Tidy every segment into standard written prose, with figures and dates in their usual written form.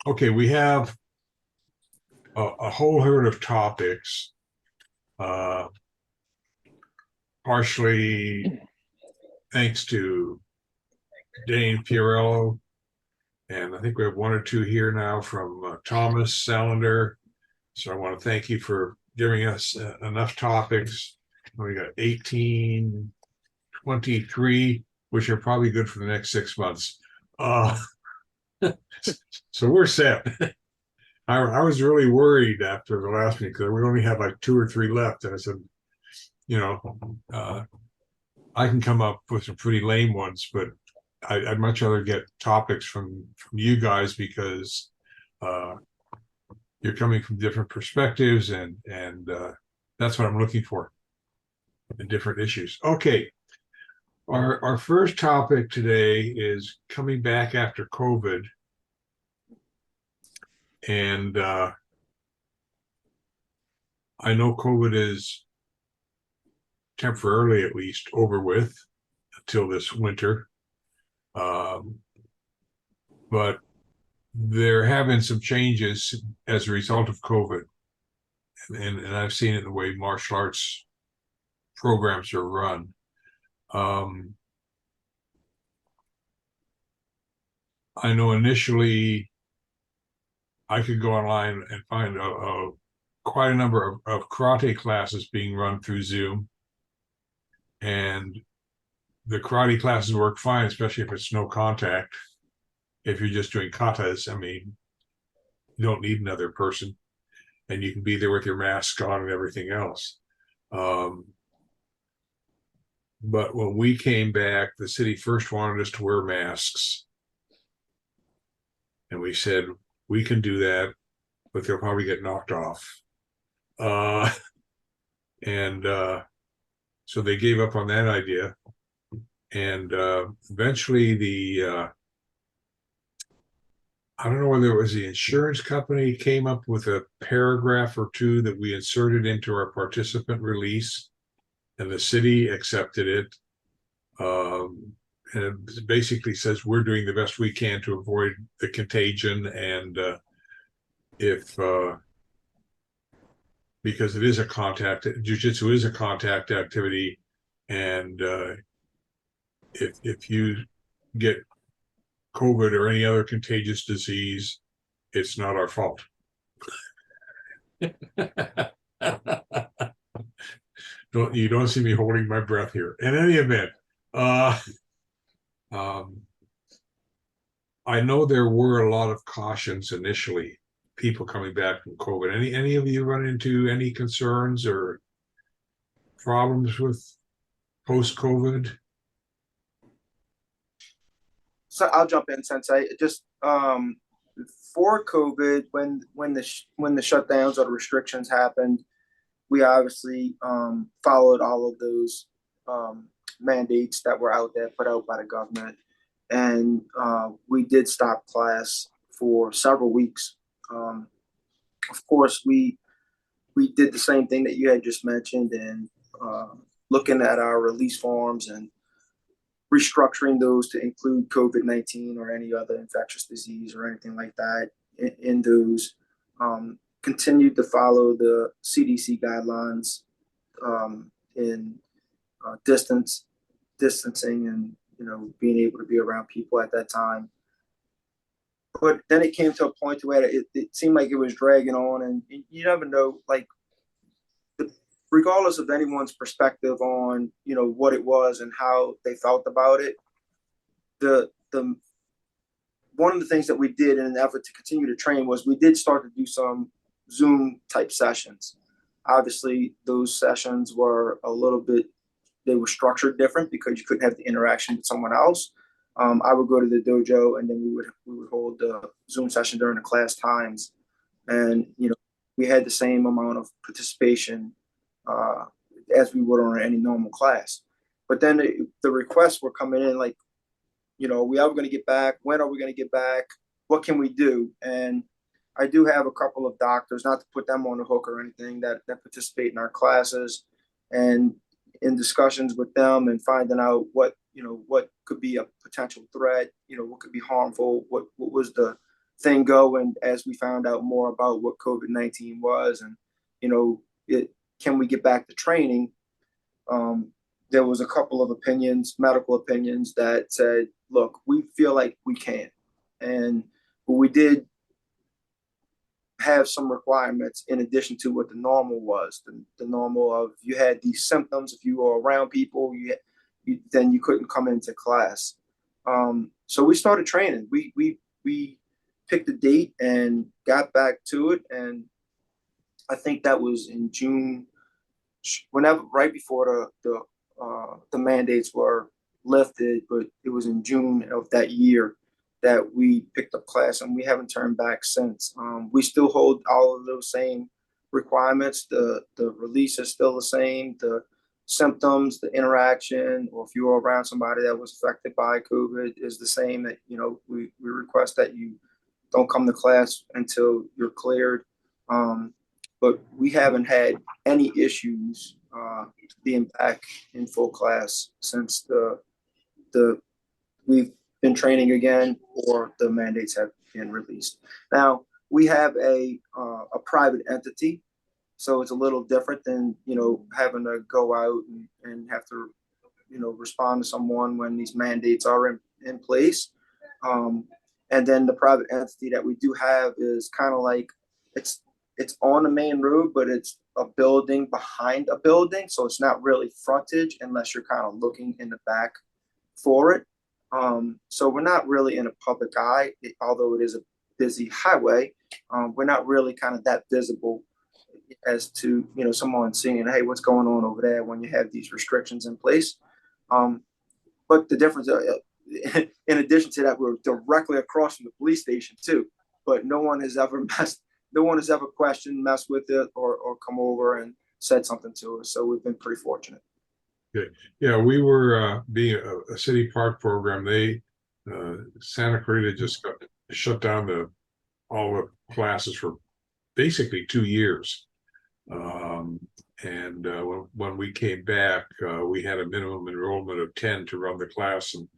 Okay, we have a whole herd of topics, uh, partially thanks to Dane Fiorello, and I think we have one or two here now from Thomas Salander. So I want to thank you for giving us enough topics. We got 18, 23, which are probably good for the next 6 months. Uh, so we're set. I was really worried after the last meeting because we only had like two or three left. And I said, you know, I can come up with some pretty lame ones, but I'd much rather get topics from you guys because you're coming from different perspectives, and that's what I'm looking for in different issues. Okay, our first topic today is coming back after COVID, and I know COVID is temporarily, at least, over with until this winter, but there have been some changes as a result of COVID, and I've seen it in the way martial arts programs are run. I know initially I could go online and find quite a number of karate classes being run through Zoom, and the karate classes work fine, especially if it's no contact. If you're just doing katas, I mean, you don't need another person, and you can be there with your mask on and everything else. But when we came back, the city first wanted us to wear masks, and we said we can do that, but they'll probably get knocked off. And so they gave up on that idea, and eventually I don't know whether it was the insurance company came up with a paragraph or two that we inserted into our participant release, and the city accepted it. And it basically says we're doing the best we can to avoid the contagion, and if because it is a contact, jiu-jitsu is a contact activity, and if you get COVID or any other contagious disease, it's not our fault. You don't see me holding my breath here. In any event, I know there were a lot of cautions initially, people coming back from COVID. Any of you run into any concerns or problems with post-COVID? So I'll jump in since I just for COVID, when the shutdowns or the restrictions happened, we obviously followed all of those mandates that were out there put out by the government, and we did stop class for several weeks. Of course, we did the same thing that you had just mentioned, and looking at our release forms and restructuring those to include COVID-19 or any other infectious disease or anything like that in those. Continued to follow the CDC guidelines in distancing, and being able to be around people at that time. But then it came to a point where it seemed like it was dragging on, and you never know, like, regardless of anyone's perspective on what it was and how they felt about it, the one of the things that we did in an effort to continue to train was we did start to do some Zoom type sessions. Obviously, those sessions were they were structured different because you couldn't have the interaction with someone else. I would go to the dojo, and then we would hold the Zoom session during the class times, and we had the same amount of participation as we would on any normal class. But then the requests were coming in like, we are going to get back. When are we going to get back? What can we do? And I do have a couple of doctors, not to put them on the hook or anything, that participate in our classes, and in discussions with them and finding out what could be a potential threat, what could be harmful, what was the thing go. And as we found out more about what COVID-19 was, and can we get back to training? There was a couple of opinions, medical opinions, that said, look, we feel like we can. And we did have some requirements in addition to what the normal was. The normal of, you had these symptoms, if you were around people, then you couldn't come into class. So we started training. We picked a date and got back to it. And I think that was in June, right before the mandates were lifted, but it was in June of that year that we picked up class, and we haven't turned back since. We still hold all of those same requirements. The release is still the same. The symptoms, the interaction, or if you were around somebody that was affected by COVID, is the same. That we request that you don't come to class until you're cleared. But we haven't had any issues being back in full class since we've been training again, or the mandates have been released. Now we have a private entity, so it's a little different than having to go out and have to respond to someone when these mandates are in place. And then the private entity that we do have is kind of like, it's on the main road, but it's a building behind a building, so it's not really frontage unless you're kind of looking in the back for it. So we're not really in a public eye, although it is a busy highway. We're not really kind of that visible as to someone seeing, hey, what's going on over there, when you have these restrictions in place. But the difference, in addition to that, we're directly across from the police station too. But no one has ever questioned, messed with it, or come over and said something to us. So we've been pretty fortunate. Good. Yeah, we were being a city park program. Santa Clarita just got shut down all the classes for basically 2 years. When we came back, we had a minimum enrollment of 10 to run the class, and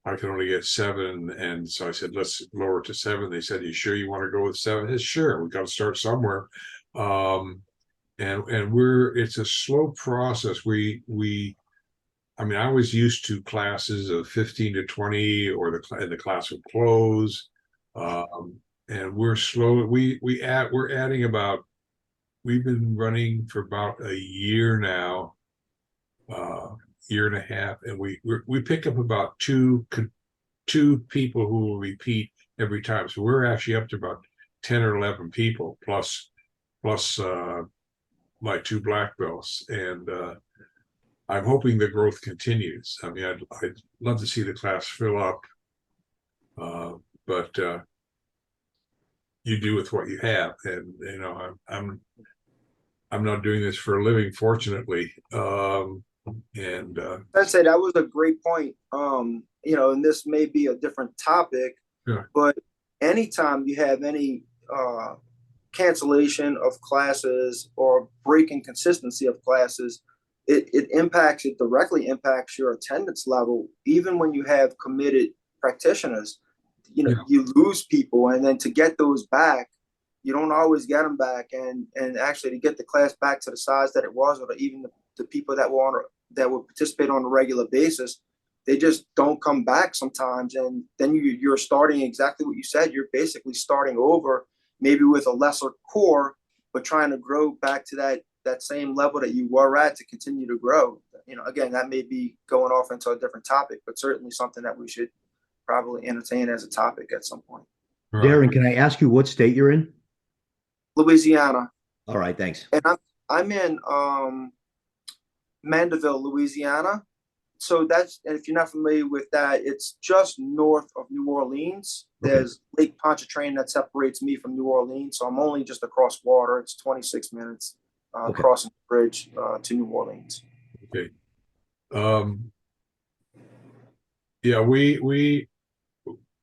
I could only get 7. And so I said, let's lower it to 7. They said, you sure you want to go with 7? I said, sure, we got to start somewhere. And it's a slow process. I was used to classes of 15 to 20, or the class would close. And we're slow. We're adding about, we've been running for about a year now, year and a half, and we pick up about two people who will repeat every time. So we're actually up to about 10 or 11 people plus my 2 black belts, and I'm hoping the growth continues. I mean, I'd love to see the class fill up, but you do with what you have, and I'm not doing this for a living, fortunately. I'd say that was a great point. And this may be a different topic, yeah. But anytime you have any cancellation of classes or breaking consistency of classes, it directly impacts your attendance level. Even when you have committed practitioners, you lose people, and then to get those back, you don't always get them back. And actually to get the class back to the size that it was, or even the people that would participate on a regular basis, they just don't come back sometimes. And then you're starting exactly what you said. You're basically starting over, maybe with a lesser core, but trying to grow back to that same level that you were at to continue to grow. Again, that may be going off into a different topic, but certainly something that we should probably entertain as a topic at some point. Right. Darren, can I ask you what state you're in? Louisiana. All right, thanks. And I'm in Mandeville, Louisiana. So and if you're not familiar with that, it's just north of New Orleans. Okay. There's Lake Pontchartrain that separates me from New Orleans. So I'm only just across water. It's 26 minutes crossing the bridge to New Orleans. Okay. Yeah,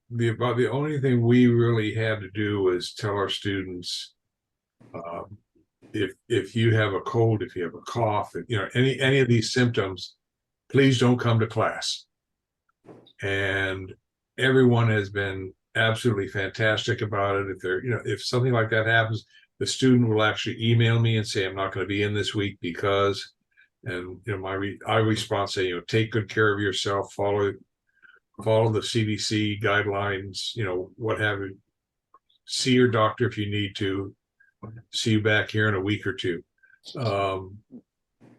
the only thing we really had to do was tell our students, if you have a cold, if you have a cough, any of these symptoms, please don't come to class. And everyone has been absolutely fantastic about it. If they're, if something like that happens, the student will actually email me and say, I'm not going to be in this week because, and I response say, take good care of yourself, follow the CDC guidelines, what have you. See your doctor if you need to. See you back here in a week or two.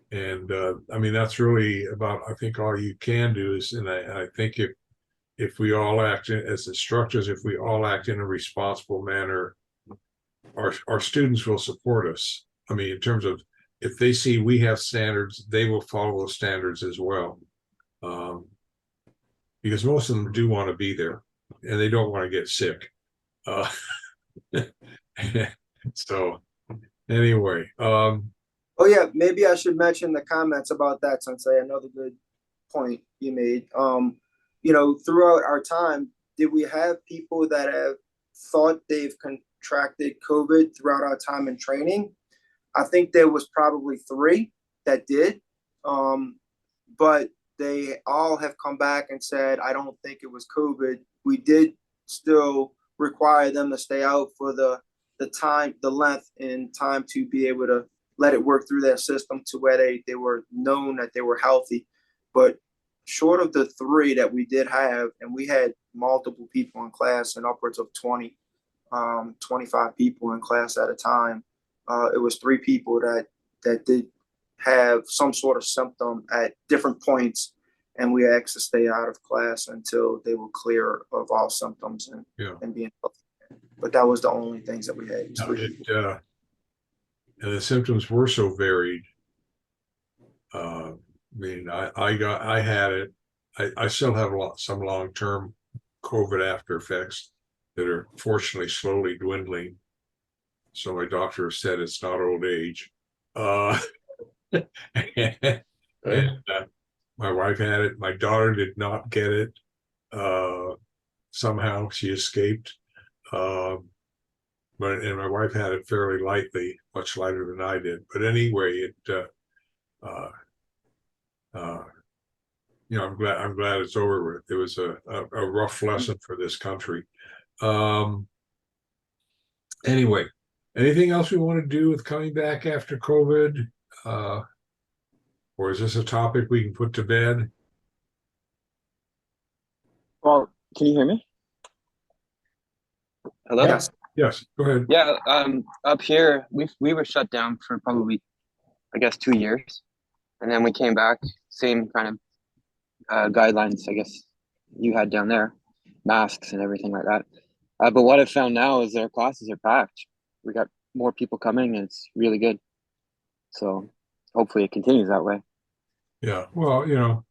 That's really about, I think all you can do is, and I think if we all act as instructors, if we all act in a responsible manner, our students will support us. I mean, in terms of, if they see we have standards, they will follow those standards as well. Because most of them do want to be there and they don't want to get sick. So anyway, Oh yeah, maybe I should mention the comments about that, Sensei. Another good point you made. Throughout our time, did we have people that have thought they've contracted COVID throughout our time in training? I think there was probably 3 that did, but they all have come back and said, I don't think it was COVID. We did still require them to stay out for the time, the length and time to be able to let it work through their system to where they were known that they were healthy. But short of the 3 that we did have, and we had multiple people in class and upwards of 20, 25 people in class at a time, it was 3 people that did have some sort of symptom at different points, and we asked to stay out of class until they were clear of all symptoms and being healthy. But that was the only things that we had. And the symptoms were so varied. I had it. I still have some long-term COVID after effects that are fortunately slowly dwindling. So my doctor said it's not old age. My wife had it. My daughter did not get it. Somehow she escaped. And my wife had it fairly lightly, much lighter than I did. But anyway, I'm glad it's over with. It was a rough lesson for this country. Anyway, anything else we want to do with coming back after COVID? Or is this a topic we can put to bed? Well, can you hear me? Hello? Yes, go ahead. Yeah, up here we were shut down for probably, I guess, 2 years, and then we came back, same kind of guidelines, I guess, you had down there, masks and everything like that. But what I've found now is their classes are packed. We got more people coming, and it's really good. So hopefully it continues that way. Yeah, well,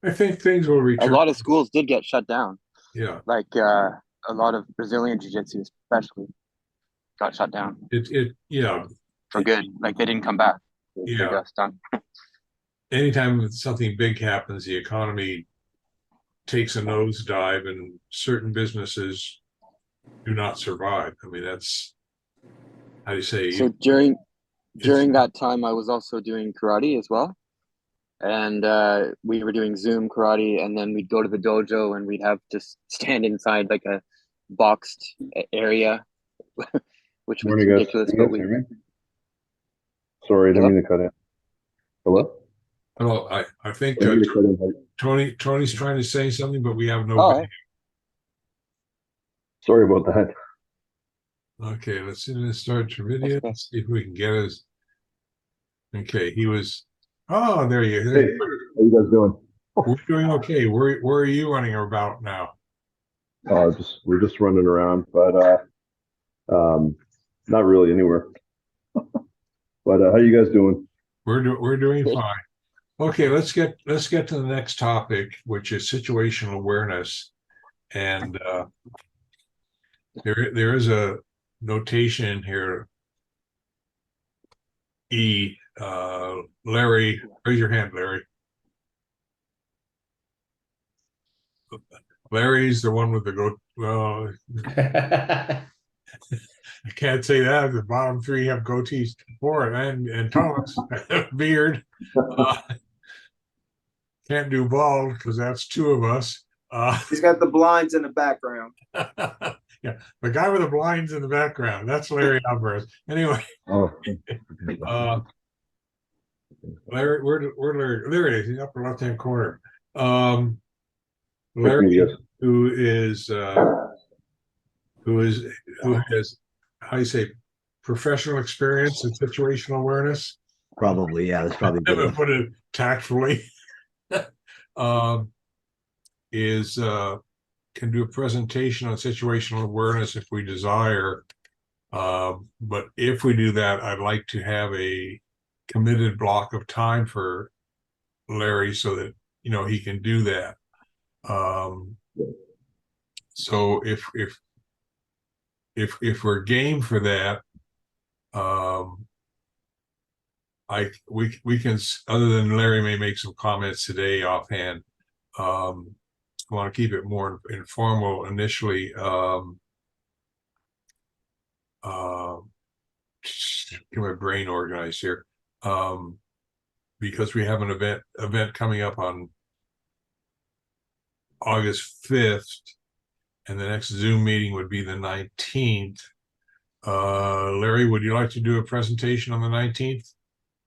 I think things will return. A lot of schools did get shut down. Yeah. Like a lot of Brazilian jiu-jitsu especially got shut down. Yeah. For good. Like they didn't come back. Yeah. Just done. Anytime something big happens, the economy takes a nosedive and certain businesses do not survive. I mean, that's, how do you say? So during that time, I was also doing karate as well. And we were doing Zoom karate, and then we'd go to the dojo and we'd have to stand inside like a boxed area, which was ridiculous. But Sorry, I didn't mean to cut in. Hello? Hello, I think Tony's trying to say something, but we have no video. Sorry about that. Okay, let's see. Let's start your video. Let's see if we can get his. Okay, he was. Oh, there you go. Hey, how you guys doing? We're doing okay. Where are you running about now? We're just running around, but not really anywhere. But how you guys doing? We're doing fine. Okay, let's get to the next topic, which is situational awareness, and there is a notation here. Larry, raise your hand, Larry. Larry's the one with the goat. Well, I can't say that. The bottom 3 have goatees for it, and Thomas beard. Can't do bald because that's 2 of us. He's got the blinds in the background. Yeah, the guy with the blinds in the background. That's Larry Alvarez. Anyway, Oh, uh, Larry, where Larry? Larry is in the upper left-hand corner. Larry, yes. who is who has, how you say, professional experience in situational awareness. Probably, yeah, that's probably a I good haven't one. put it tactfully. um, is can do a presentation on situational awareness if we desire. But if we do that, I'd like to have a committed block of time for Larry so that he can do that. So if we're game for that, we can, other than Larry may make some comments today offhand. I want to keep it more informal initially. Get my brain organized here. Because we have an event coming up on August 5th, and the next Zoom meeting would be the 19th. Larry, would you like to do a presentation on the 19th?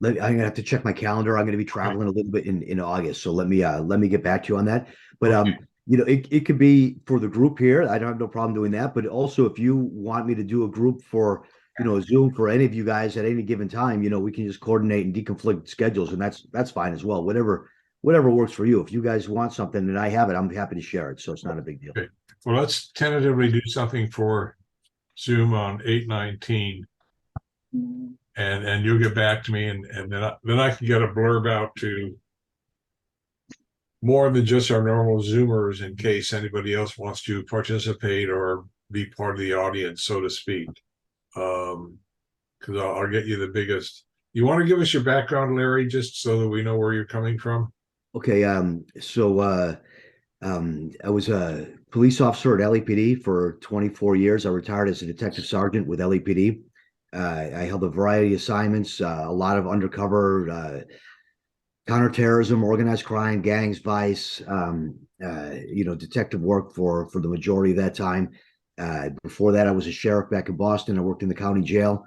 I'm gonna have to check my calendar. I'm gonna be traveling a little bit in August, so let me get back to you on that. But Okay. it could be for the group here. I don't have no problem doing that. But also, if you want me to do a group for Zoom for any of you guys at any given time, we can just coordinate and deconflict schedules, and that's fine as well. Whatever works for you. If you guys want something and I have it, I'm happy to share it. So it's not a big deal. Okay. Well, let's tentatively do something for Zoom on 8/19, and you'll get back to me, and then I can get a blurb out to more than just our normal Zoomers in case anybody else wants to participate or be part of the audience, so to speak. Because I'll get you the biggest. You want to give us your background, Larry, just so that we know where you're coming from? Okay. I was a police officer at LAPD for 24 years. I retired as a detective sergeant with LAPD. I held a variety of assignments, a lot of undercover, counterterrorism, organized crime, gangs, vice, detective work for the majority of that time. Before that, I was a sheriff back in Boston. I worked in the county jail.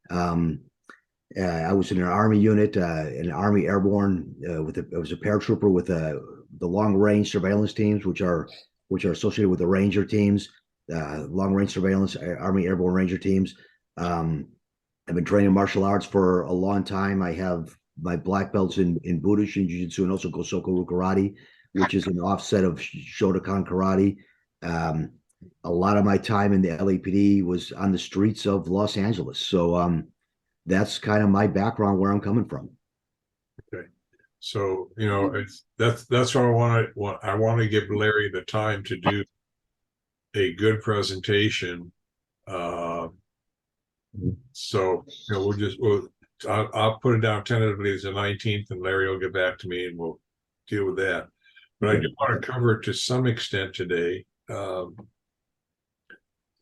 I was in an Army unit, an Army Airborne. I was a paratrooper with the long range surveillance teams, which are associated with the Ranger teams, long range surveillance, Army Airborne Ranger teams. I've been training martial arts for a long time. I have my black belts in Budoshin Jujitsu and also Gosoku Karate, which is an offset of Shotokan Karate. A lot of my time in the LAPD was on the streets of Los Angeles. So that's kind of my background, where I'm coming from. Okay. So, that's what I want to give Larry the time to do a good presentation. So, I'll put it down tentatively as the 19th, and Larry will get back to me and we'll deal with that. But I do want to cover it to some extent today.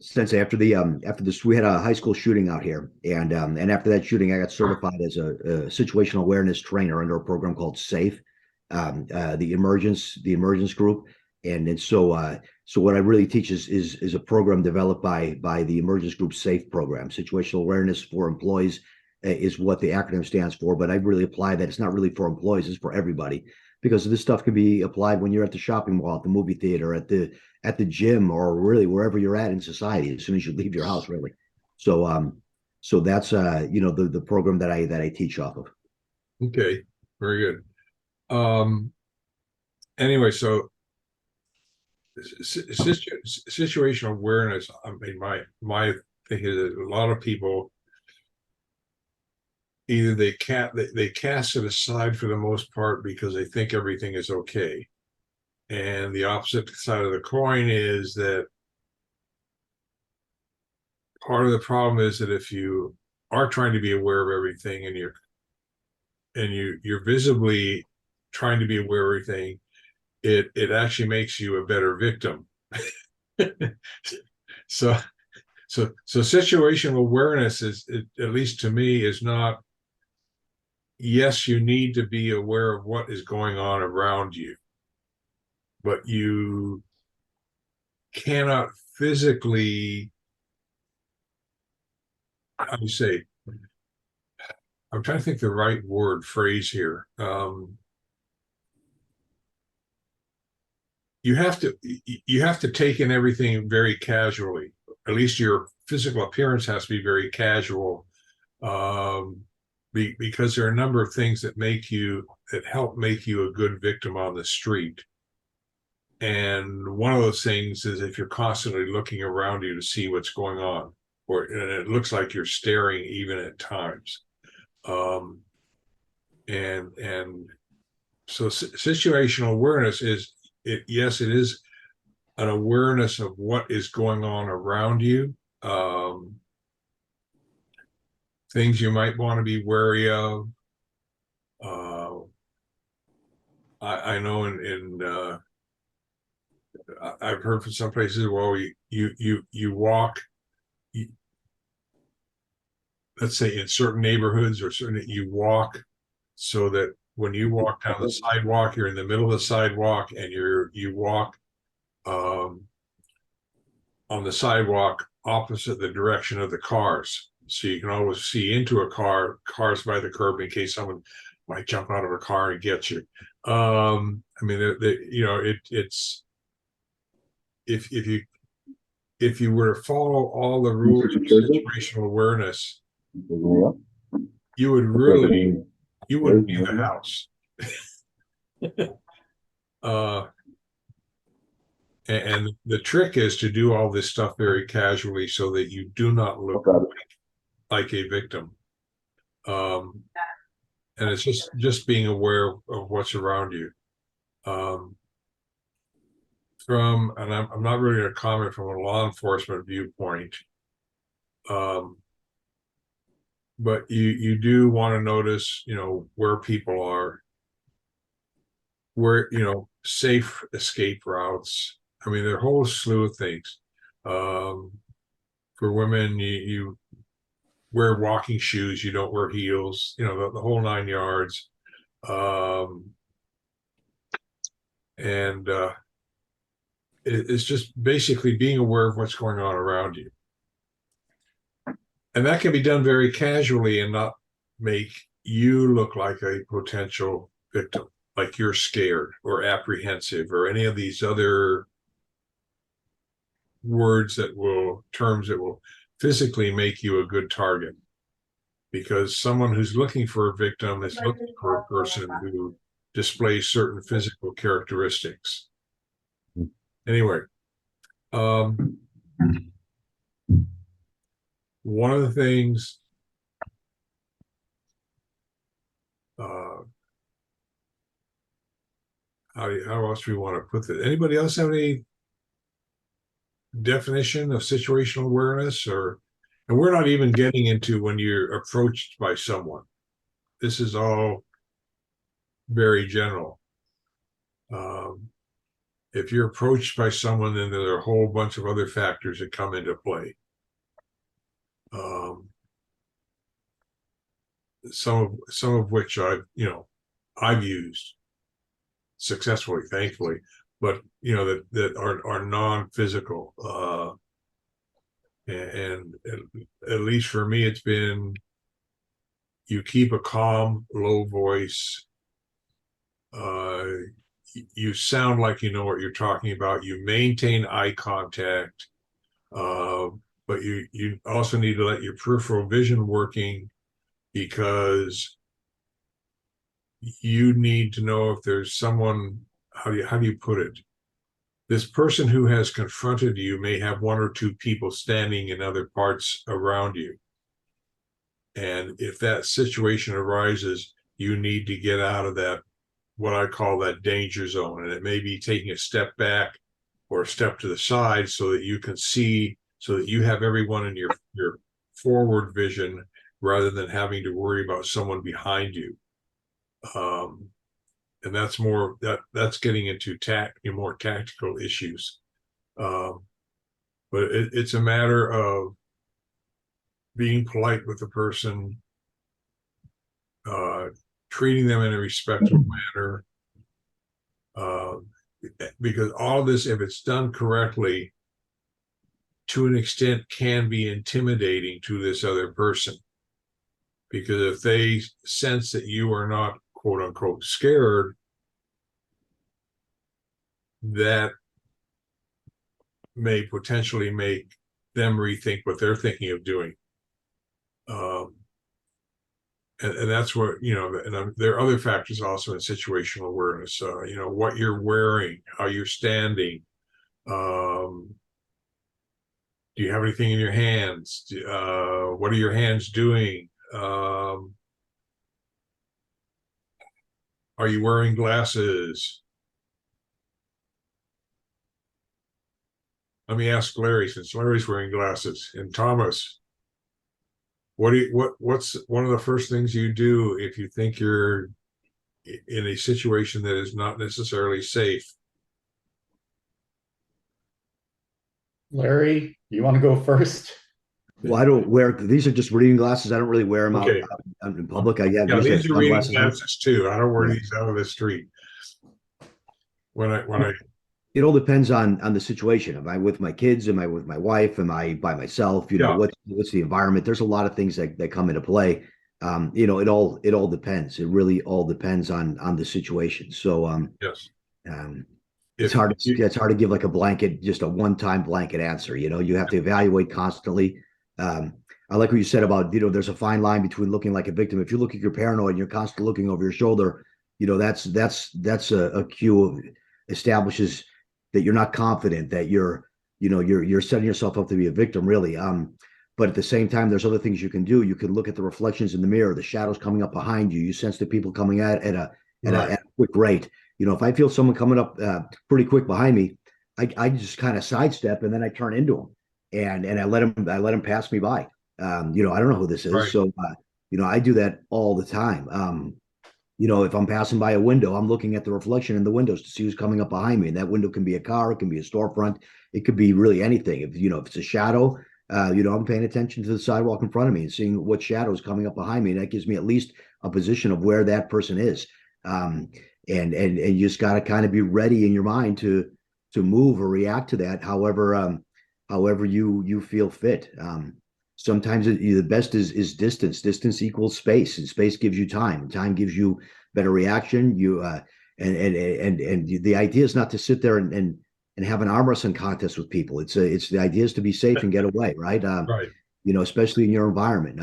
Since after this, we had a high school shooting out here, and after that shooting, I got certified as a situational awareness trainer under a program called SAFE, the emergence group, and so what I really teach is a program developed by the emergence group SAFE program. Situational awareness for employees is what the acronym stands for, but I really apply that. It's not really for employees; it's for everybody, because this stuff can be applied when you're at the shopping mall, at the movie theater, at the gym, or really wherever you're at in society as soon as you leave your house, really. So that's the program that I teach off of. Okay, very good. Anyway, so situational awareness, I mean, my thing is that a lot of people either they cast it aside for the most part because they think everything is okay. And the opposite side of the coin is that part of the problem is that if you are trying to be aware of everything and you're visibly trying to be aware of everything, it actually makes you a better victim. So situational awareness is, at least to me, is not, yes, you need to be aware of what is going on around you, but you cannot physically, how do you say, I'm trying to think the right phrase here. You have to take in everything very casually. At least your physical appearance has to be very casual, because there are a number of things that help make you a good victim on the street. And one of those things is if you're constantly looking around you to see what's going on, and it looks like you're staring even at times. And so situational awareness yes, it is an awareness of what is going on around you, things you might want to be wary of. I know I've heard from some places, well, you walk, let's say in certain neighborhoods or you walk so that when you walk down the sidewalk, you're in the middle of the sidewalk, and you walk on the sidewalk opposite the direction of the cars, so you can always see into cars by the curb in case someone might jump out of a car and get you. I mean, it's if you were to follow all the rules of situational awareness, you wouldn't leave the house. And the trick is to do all this stuff very casually so that you do not look like a victim. And it's just being aware of what's around you. And I'm not really going to comment from a law enforcement viewpoint, but you do want to notice, where people are, where, safe escape routes. I mean, there are a whole slew of things. For women, you wear walking shoes, you don't wear heels, the whole 9 yards. It's just basically being aware of what's going on around you. And that can be done very casually and not make you look like a potential victim, like you're scared or apprehensive or any of these other terms that will physically make you a good target. Because someone who's looking for a victim is looking for a person who displays certain physical characteristics. Anyway, one of the things how else do we want to put this? Anybody else have any definition of situational awareness? And we're not even getting into when you're approached by someone. This is all very general. If you're approached by someone, then there are a whole bunch of other factors that come into play. Some of which I've used successfully, thankfully, but that are non-physical. And at least for me, it's been, you keep a calm, low voice. You sound like you know what you're talking about. You maintain eye contact, but you also need to let your peripheral vision working, because you need to know if there's someone, how do you put it? This person who has confronted you may have one or two people standing in other parts around you. And if that situation arises, you need to get out of that, what I call that danger zone. And it may be taking a step back or a step to the side so that you can see, so that you have everyone in your forward vision rather than having to worry about someone behind you. And that's getting into more tactical issues. But it's a matter of being polite with the person, treating them in a respectful manner, because all of this, if it's done correctly, to an extent can be intimidating to this other person. Because if they sense that you are not quote unquote scared, that may potentially make them rethink what they're thinking of doing. And that's what, and there are other factors also in situational awareness, what you're wearing, how you're standing. Do you have anything in your hands? What are your hands doing? Are you wearing glasses? Let me ask Larry, since Larry's wearing glasses, and Thomas, what's one of the first things you do if you think you're in a situation that is not necessarily safe? Larry, you want to go first? Well, I don't wear, these are just reading glasses. I don't really wear them Okay. out in public. I Yeah, usually these have are reading sunglasses on. glasses too. I don't wear Yeah. these out of the street. When I It all depends on the situation. Am I with my kids? Am I with my wife? Am I by myself? Yeah. What's the environment? There's a lot of things that come into play. It all depends. It really all depends on the situation. So yes, it's hard to give like a blanket, just a one-time blanket answer. You have to evaluate constantly. I like what you said about, there's a fine line between looking like a victim. If you look at your paranoid and you're constantly looking over your shoulder, that's a cue of establishes that you're not confident, that you're setting yourself up to be a victim, really. But at the same time, there's other things you can do. You can look at the reflections in the mirror, the shadows coming up behind you. You sense the people coming at a quick rate. If I feel someone coming up pretty quick behind me, I just kind of sidestep and then I turn into them, and I let them pass me by. I don't know who this is, right. So I do that all the time. If I'm passing by a window, I'm looking at the reflection in the windows to see who's coming up behind me. And that window can be a car, it can be a storefront, it could be really anything. If it's a shadow, I'm paying attention to the sidewalk in front of me and seeing what shadow is coming up behind me. And that gives me at least a position of where that person is. And you just got to kind of be ready in your mind to move or react to that, however you feel fit. Sometimes the best is distance. Distance equals space, and space gives you time. Time gives you better reaction. And the idea is not to sit there and have an arm wrestling contest with people. It's the idea is to be safe and get away, right? Right. Especially in your environment.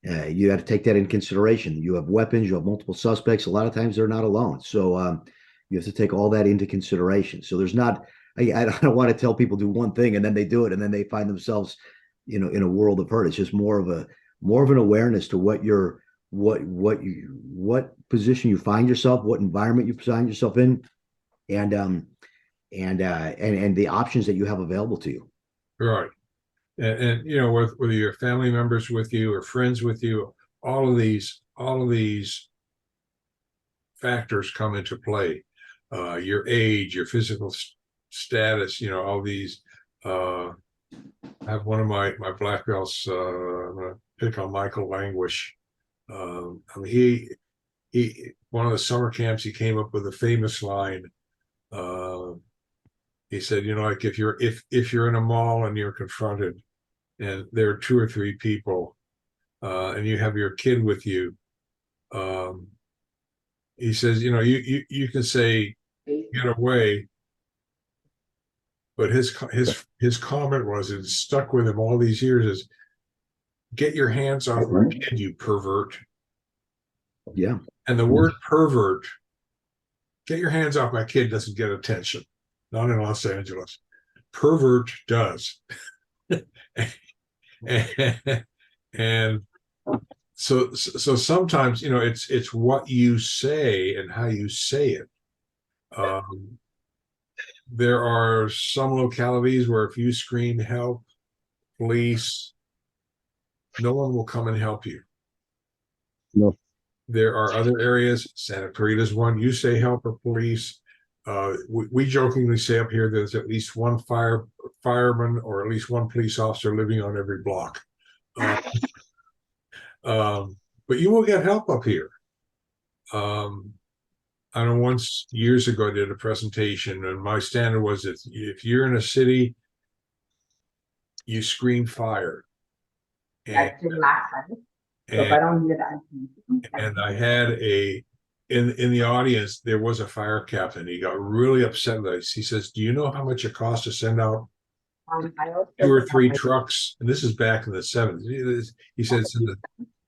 You got to take that in consideration. You have weapons. You have multiple suspects. A lot of times they're not alone, so you have to take all that into consideration. So there's not. I don't want to tell people do one thing and then they do it and then they find themselves in a world of hurt. It's just more of an awareness to what position you find yourself, what environment you find yourself in, and the options that you have available to you. Right. And whether your family members with you or friends with you, all of these factors come into play. Your age, your physical status, all these. I have one of my black belts. I'm going to pick on Michael Languish. He one of the summer camps, he came up with a famous line. He said, like if you're in a mall and you're confronted, and there are 2 or 3 people, and you have your kid with you, he says, you can say get away. But his comment was, it stuck with him all these years, is get your hands off my kid, you pervert. Yeah. And the word pervert, get your hands off my kid, doesn't get attention. Not in Los Angeles. Pervert does. and so sometimes, it's what you say and how you say it. There are some localities where if you scream help, police, no one will come and help you. No. There are other areas, Santa Clarita's one, you say help or police. We jokingly say up here there's at least one fireman or at least one police officer living on every block. But you will get help up here. I know once years ago I did a presentation and my standard was if you're in a city you scream fire. And, That's your last sentence. So if I don't hear that. and I had in the audience, there was a fire captain. He got really upset with us. He says, do you know how much it costs to send out I also 2 or have 3 my- trucks? And this is back in the 70s. He said it's in the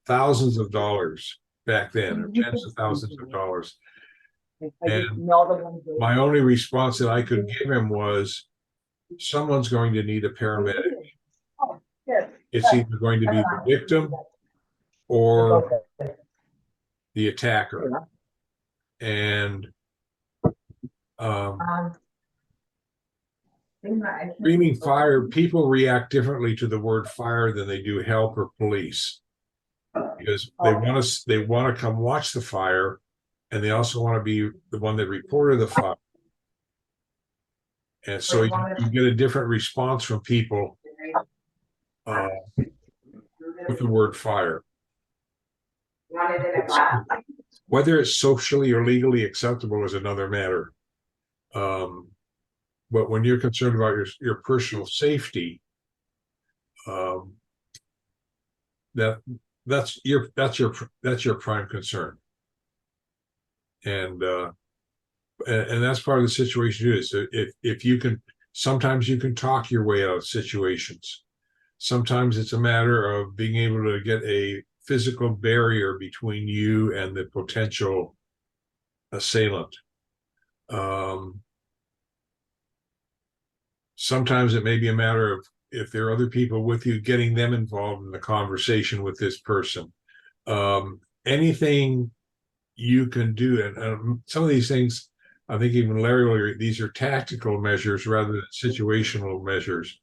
thousands of dollars back then, or tens of thousands of dollars. if I just and know the ones that- My only response that I could give him was, someone's going to need a paramedic. Oh, yeah. It's either going to be the victim or the attacker. And screaming fire, people react differently to the word fire than they do help or police, because they want to come watch the fire, and they also want to be the one that reported the fire. And so you get a different response from people with the word fire. Whether it's socially or legally acceptable is another matter. But when you're concerned about your personal safety, that's your prime concern. And that's part of the situation too, is if you can, sometimes you can talk your way out of situations. Sometimes it's a matter of being able to get a physical barrier between you and the potential assailant. Sometimes it may be a matter of, if there are other people with you, getting them involved in the conversation with this person. Anything you can do, and some of these things, I think even Larry will agree, these are tactical measures rather than situational measures.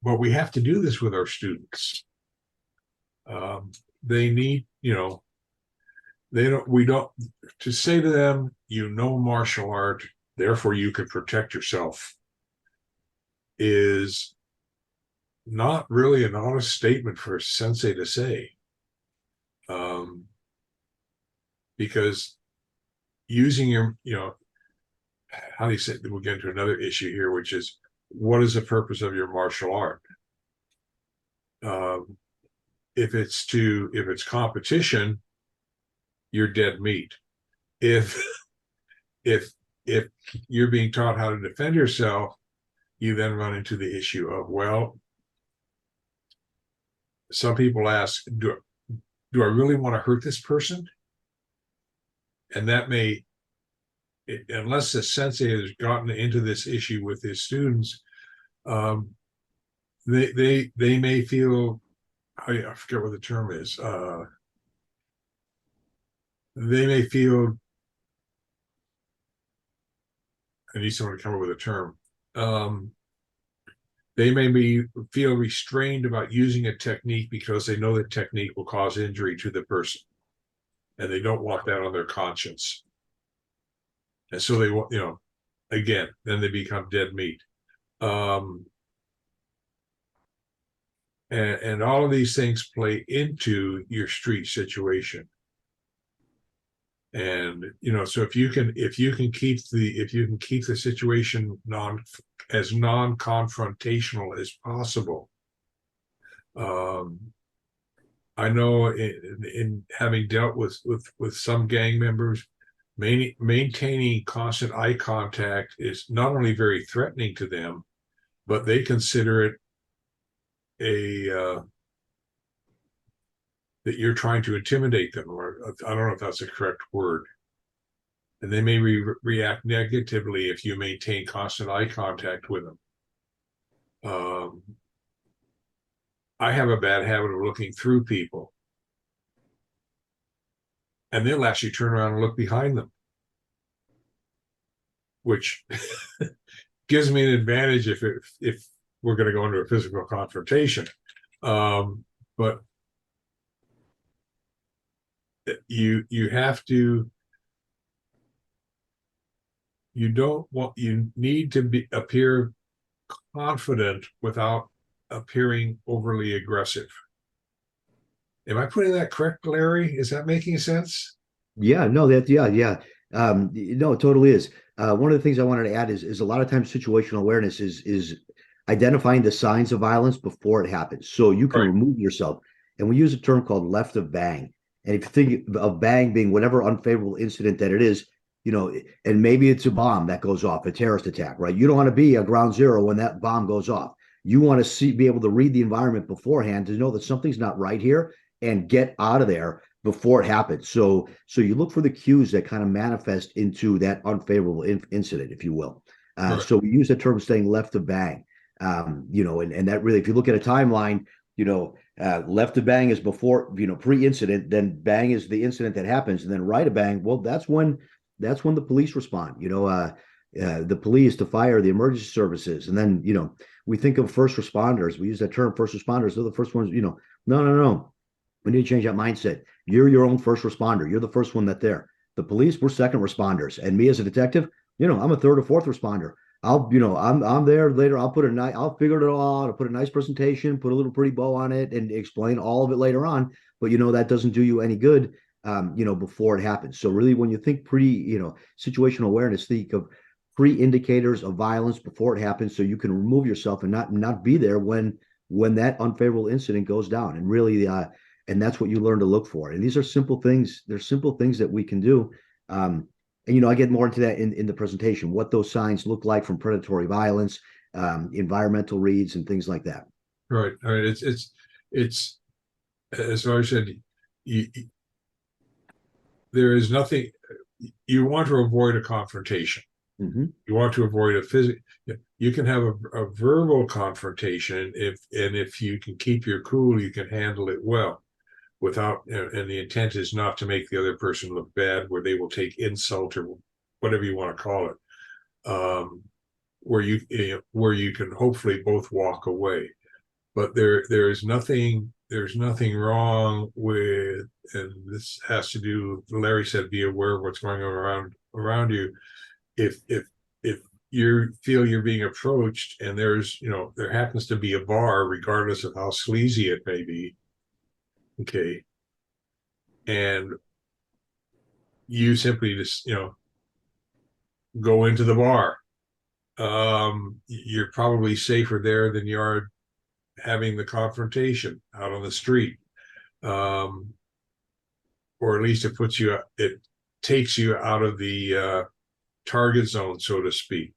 But we have to do this with our students. They need, to say to them, martial art, therefore you can protect yourself, is not really an honest statement for a sensei to say. Because using how do you say, we'll get into another issue here, which is, what is the purpose of your martial art? If it's competition, you're dead meat. If you're being taught how to defend yourself, you then run into the issue of, well, some people ask, do I really want to hurt this person? And that may, unless the sensei has gotten into this issue with his students, they may feel, I forget what the term is. They may feel, I need someone to come up with a term. They may feel restrained about using a technique because they know that technique will cause injury to the person, and they don't want that on their conscience. And so they want, again, then they become dead meat. And all of these things play into your street situation. And so if you can keep the situation as non-confrontational as possible. I know in having dealt with some gang members, maintaining constant eye contact is not only very threatening to them, but they consider it that you're trying to intimidate them, or I don't know if that's the correct word. And they may react negatively if you maintain constant eye contact with them. I have a bad habit of looking through people, and they'll actually turn around and look behind them, which gives me an advantage if we're going to go into a physical confrontation. But you need to appear confident without appearing overly aggressive. Am I putting that correct, Larry? Is that making sense? Yeah, no, yeah. No, it totally is. One of the things I wanted to add is a lot of times situational awareness is identifying the signs of violence before it happens. So you can Right. remove yourself. And we use a term called left of bang. And if you think of bang being whatever unfavorable incident that it is, and maybe it's a bomb that goes off, a terrorist attack, right? You don't want to be a ground zero when that bomb goes off. You want to be able to read the environment beforehand to know that something's not right here and get out of there before it happens. So you look for the cues that kind of manifest into that unfavorable incident, if you will. Right. So we use the term staying left of bang. And that really, if you look at a timeline, left of bang is before, pre-incident, then bang is the incident that happens, and then right of bang, well, that's when the police respond. The police, the fire, the emergency services, and then we think of first responders. We use that term, first responders. They're the first ones. No. We need to change that mindset. You're your own first responder. You're the first one that's there. The police, we're second responders, and me as a detective, I'm a third or fourth responder. I'm there later. I'll figure it all out. I'll put a nice presentation, put a little pretty bow on it, and explain all of it later on. But that doesn't do you any good, before it happens. So really, when you think situational awareness, think of pre-indicators of violence before it happens, so you can remove yourself and not be there when that unfavorable incident goes down. And really, and that's what you learn to look for. And these are simple things. They're simple things that we can do. And I get more into that in the presentation, what those signs look like from predatory violence, environmental reads, and things like that. Right. All right. It's as I said, there is nothing. You want to avoid a confrontation. Mm-hmm. You want to avoid a physical. You can have a verbal confrontation if you can keep your cool, you can handle it well. Without, and the intent is not to make the other person look bad, where they will take insult or whatever you want to call it, where you can hopefully both walk away. But there's nothing wrong with, and this has to do, Larry said, be aware of what's going on around you. If you feel you're being approached and there's there happens to be a bar, regardless of how sleazy it may be, okay, and you simply just go into the bar, you're probably safer there than you are having the confrontation out on the street, or at least it takes you out of the target zone, so to speak.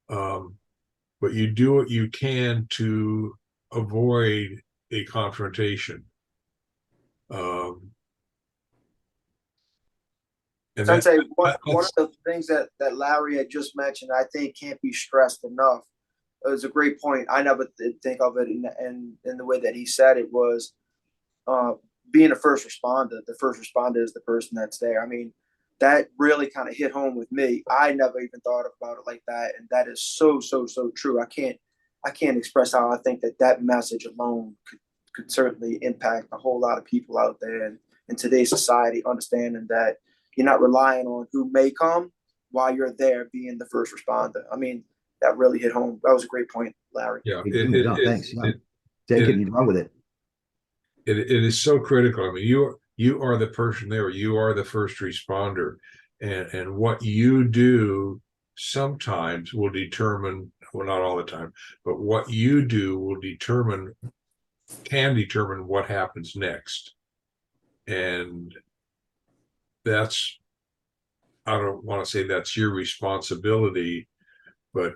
But you do what you can to avoid a confrontation. And Sensei, one of the things that Larry had just mentioned, I think can't be stressed enough. It was a great point. I never did think of it in the way that he said it, was being a first responder. The first responder is the person that's there. I mean, that really kind of hit home with me. I never even thought about it like that, and that is so true. I can't express how I think that message alone could certainly impact a whole lot of people out there in today's society, understanding that you're not relying on who may come while you're there being the first responder. I mean, that really hit home. That was a great point, Larry. yeah, Thanks. Take it and run with it. It is so critical. I mean, you are the person there. You are the first responder, and what you do sometimes will determine, well, not all the time, but what you do can determine what happens next. And that's, I don't want to say that's your responsibility, but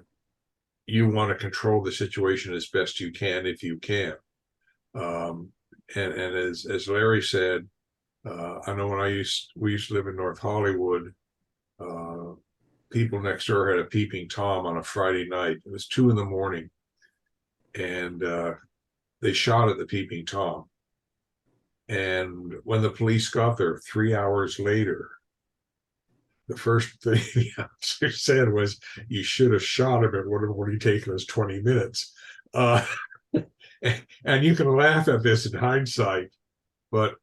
you want to control the situation as best you can, if you can. And as Larry said, I know when we used to live in North Hollywood, people next door had a peeping Tom on a Friday night. It was 2 a.m, and they shot at the peeping Tom. And when the police got there 3 hours later, the first thing the officer said was, "You should have shot him. It would have only taken us 20 minutes." And you can laugh at this in hindsight, but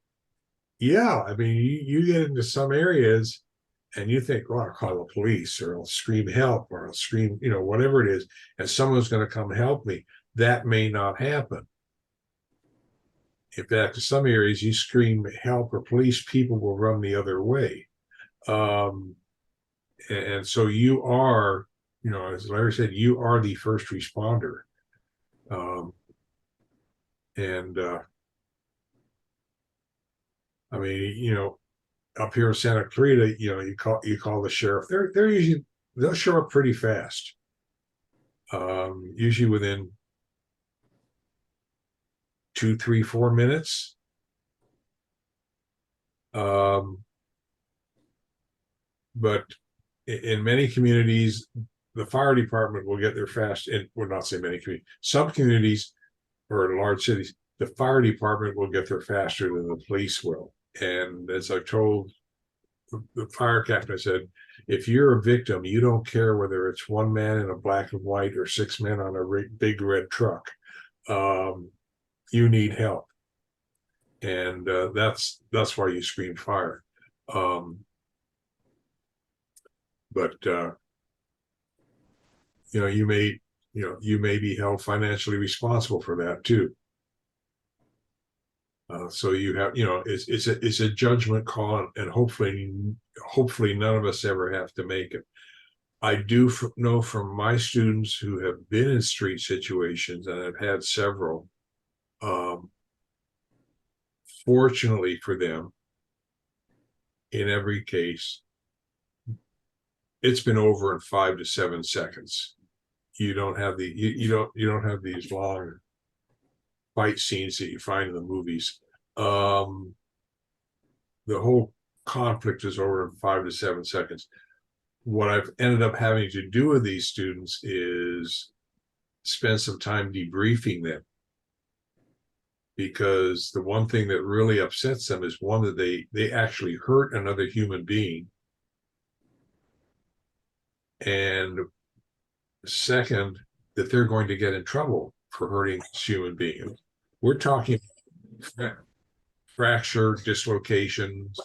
yeah, I mean, you get into some areas and you think, "Well, I'll call the police, or I'll scream help, or I'll scream, whatever it is, and someone's going to come help me." That may not happen. In fact, in some areas, you scream help or police, people will run the other way. and so you are, as Larry said, you are the first responder. And I mean, up here in Santa Clarita, you call the sheriff. They're usually, they'll show up pretty fast. Usually within 2, 3, 4 minutes. But in many communities, the fire department will get there fast. And we'll not say many communities. Some communities or in large cities, the fire department will get there faster than the police will. And as I told the fire captain, I said, if you're a victim, you don't care whether it's one man in a black and white or 6 men on a big red truck. You need help. And that's why you scream fire. But you may be held financially responsible for that too. So you have, it's a judgment call, and hopefully none of us ever have to make it. I do know from my students who have been in street situations, and I've had several, fortunately for them, in every case, it's been over in 5 to 7 seconds. You don't have you don't have these long fight scenes that you find in the movies. The whole conflict is over in 5 to 7 seconds. What I've ended up having to do with these students is spend some time debriefing them, because the one thing that really upsets them is, one, that they actually hurt another human being, and second, that they're going to get in trouble for hurting this human being. We're talking fracture, dislocations,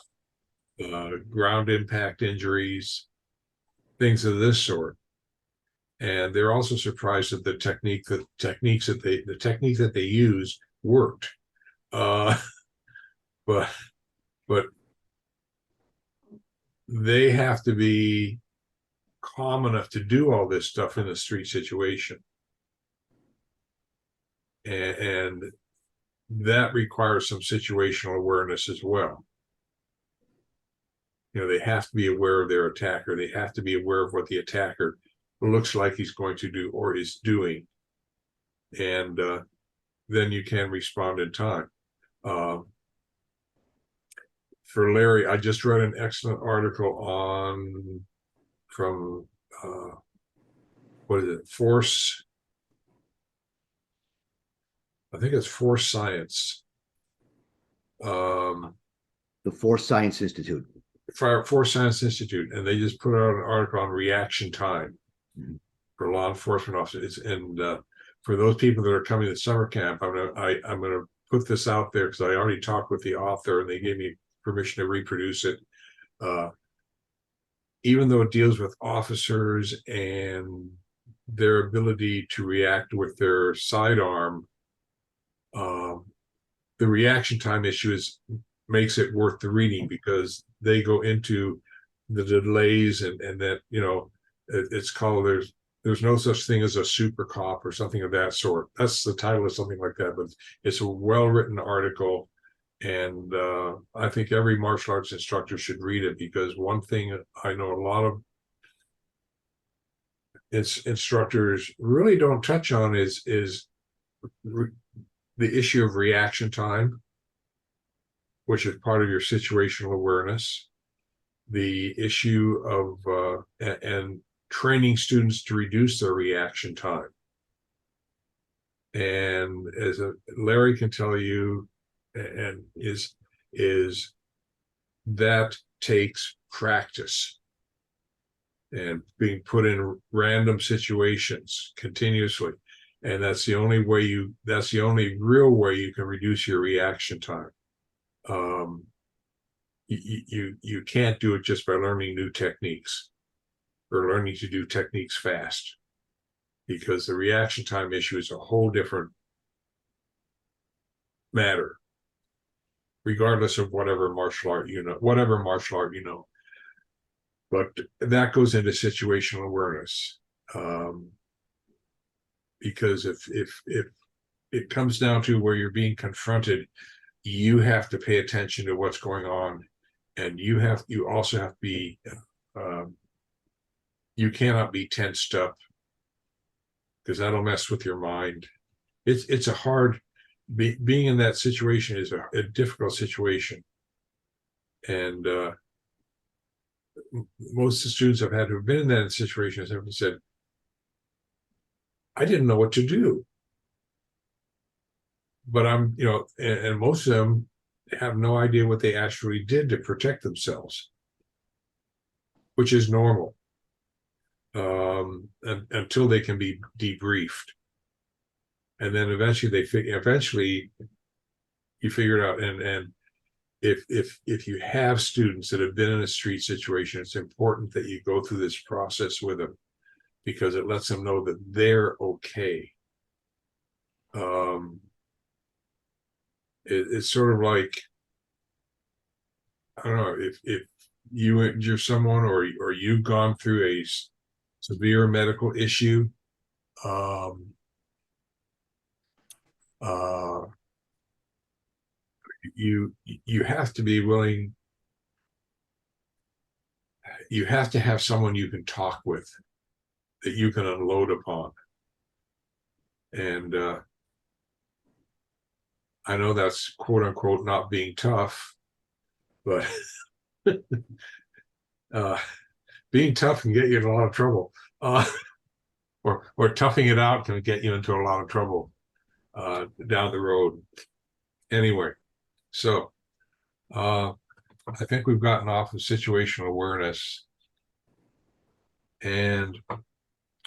ground impact injuries, things of this sort. And they're also surprised that the technique that they use worked. But they have to be calm enough to do all this stuff in a street situation. And that requires some situational awareness as well. They have to be aware of their attacker. They have to be aware of what the attacker looks like he's going to do or is doing. And then you can respond in time. For Larry, I just read an excellent article from what is it? Force. I think it's Force Science. The Force Science Institute. Force Science Institute, and they just put out an article on reaction time for law enforcement officers. And for those people that are coming to summer camp, I'm gonna put this out there, because I already talked with the author and they gave me permission to reproduce it. Even though it deals with officers and their ability to react with their sidearm, the reaction time issue makes it worth the reading, because they go into the delays and that, it's called, there's no such thing as a super cop or something of that sort. That's the title of something like that, but it's a well-written article. And I think every martial arts instructor should read it, because one thing I know a lot of instructors really don't touch on is the issue of reaction time, which is part of your situational awareness, the issue of and training students to reduce their reaction time. And as Larry can tell you, and is that takes practice and being put in random situations continuously. And that's the only real way you can reduce your reaction time. You can't do it just by learning new techniques or learning to do techniques fast, because the reaction time issue is a whole different matter, regardless of whatever martial art you know. But that goes into situational awareness. Because if it comes down to where you're being confronted, you have to pay attention to what's going on, and you also have to be you cannot be tensed up, because that'll mess with your mind. It's a hard being in that situation is a difficult situation, and most of the students I've had who've been in that situation have said, I didn't know what to do. But and most of them have no idea what they actually did to protect themselves, which is normal, until they can be debriefed. And then eventually you figure it out. And if you have students that have been in a street situation, it's important that you go through this process with them, because it lets them know that they're okay. It's sort of like, I don't know, if you're someone, or you've gone through a severe medical issue, you have to be willing. You have to have someone you can talk with, that you can unload upon. And I know that's quote unquote not being tough, but being tough can get you in a lot of trouble. Or toughing it out can get you into a lot of trouble down the road. Anyway, so I think we've gotten off of situational awareness. And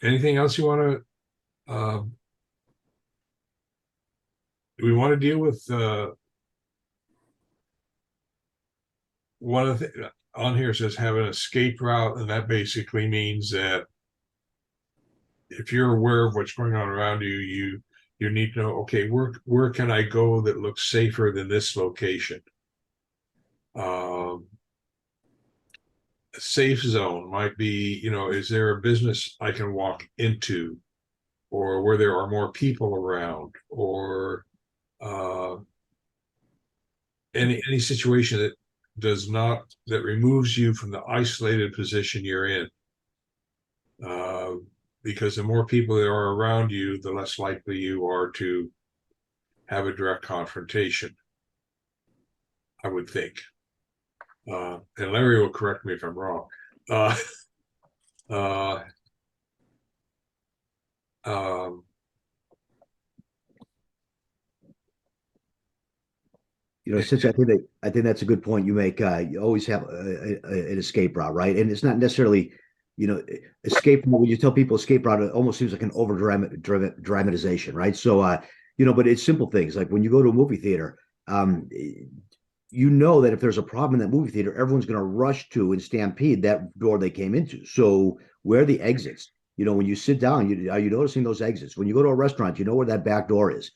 anything else you want to do we want to deal with one of the on here says have an escape route, and that basically means that if you're aware of what's going on around you, you need to know, okay, where can I go that looks safer than this location? A safe zone might be, is there a business I can walk into, or where there are more people around, or any situation that removes you from the isolated position you're in. Because the more people that are around you, the less likely you are to have a direct confrontation, I would think. And Larry will correct me if I'm wrong. Since I think that's a good point you make. You always have an escape route, right? And it's not necessarily, escape. When you tell people escape route, it almost seems like an over dramatization, right? So, but it's simple things like when you go to a movie theater, that if there's a problem in that movie theater, everyone's going to rush to and stampede that door they came into. So where are the exits? When you sit down, are you noticing those exits? When you go to a restaurant, you know where that back door is.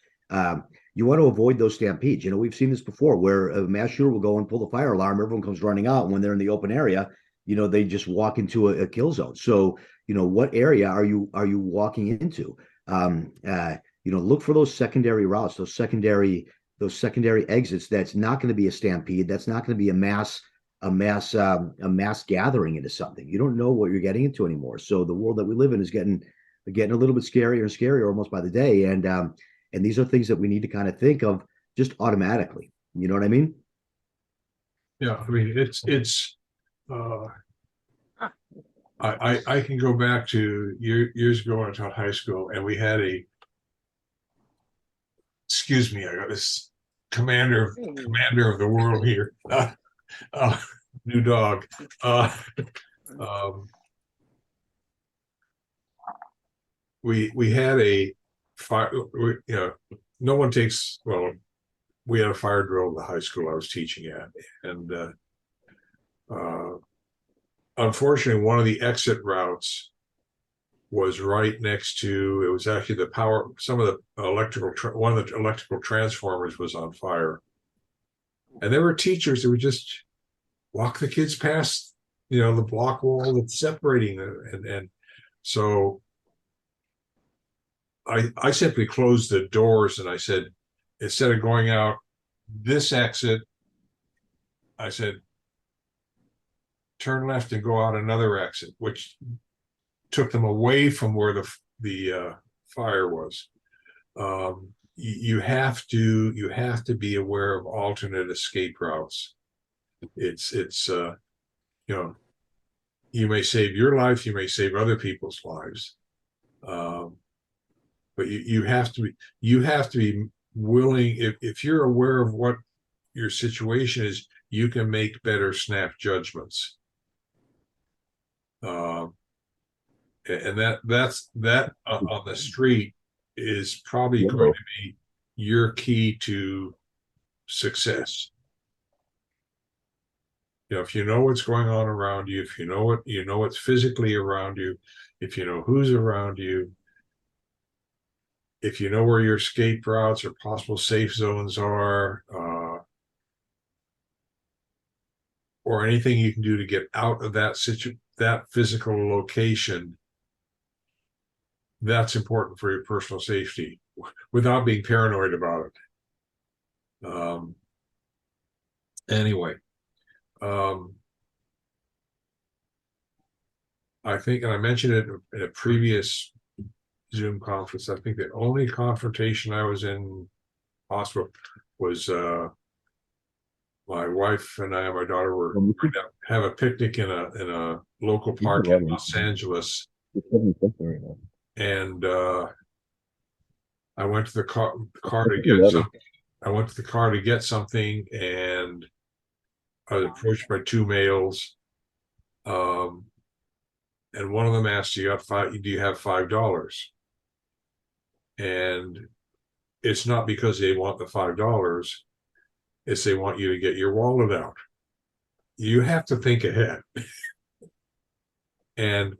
You want to avoid those stampedes. We've seen this before where a mass shooter will go and pull the fire alarm. Everyone comes running out. And when they're in the open area, they just walk into a kill zone. So, what area are you walking into? Look for those secondary routes, those secondary exits. That's not going to be a stampede. That's not going to be a mass gathering into something. You don't know what you're getting into anymore. So the world that we live in is getting a little bit scarier and scarier almost by the day. And these are things that we need to kind of think of just automatically. You know what I mean? Yeah, I mean it's I can go back to years ago when I taught high school, and we had I got this commander of the world here. New dog. We had a fire. No one takes. Well, we had a fire drill at the high school I was teaching at, and unfortunately, one of the exit routes was right next to. It was actually the power. Some of the one of the electrical transformers was on fire, and there were teachers that would just walk the kids past the block wall that's separating it. And so I simply closed the doors and I said, instead of going out this exit, I said, turn left and go out another exit, which took them away from where the fire was. You have to be aware of alternate escape routes. It's you may save your life, you may save other people's lives, but you have to be willing. If you're aware of what your situation is, you can make better snap judgments. And that's on the street is probably going to be your key to success. If you know what's going on around you, if you know what's physically around you, if you know who's around you, if you know where your escape routes or possible safe zones are, or anything you can do to get out of that physical location, that's important for your personal safety without being paranoid about it. Anyway, I think, and I mentioned it in a previous Zoom conference, I think the only confrontation I was in hospital was my wife and I and my daughter were going to have a picnic in a local park in Los Angeles. And I went to the car to get something. I went to the car to get something, and I was approached by two males. And one of them asked, do you have $5? And it's not because they want the $5. It's they want you to get your wallet out. You have to think ahead. And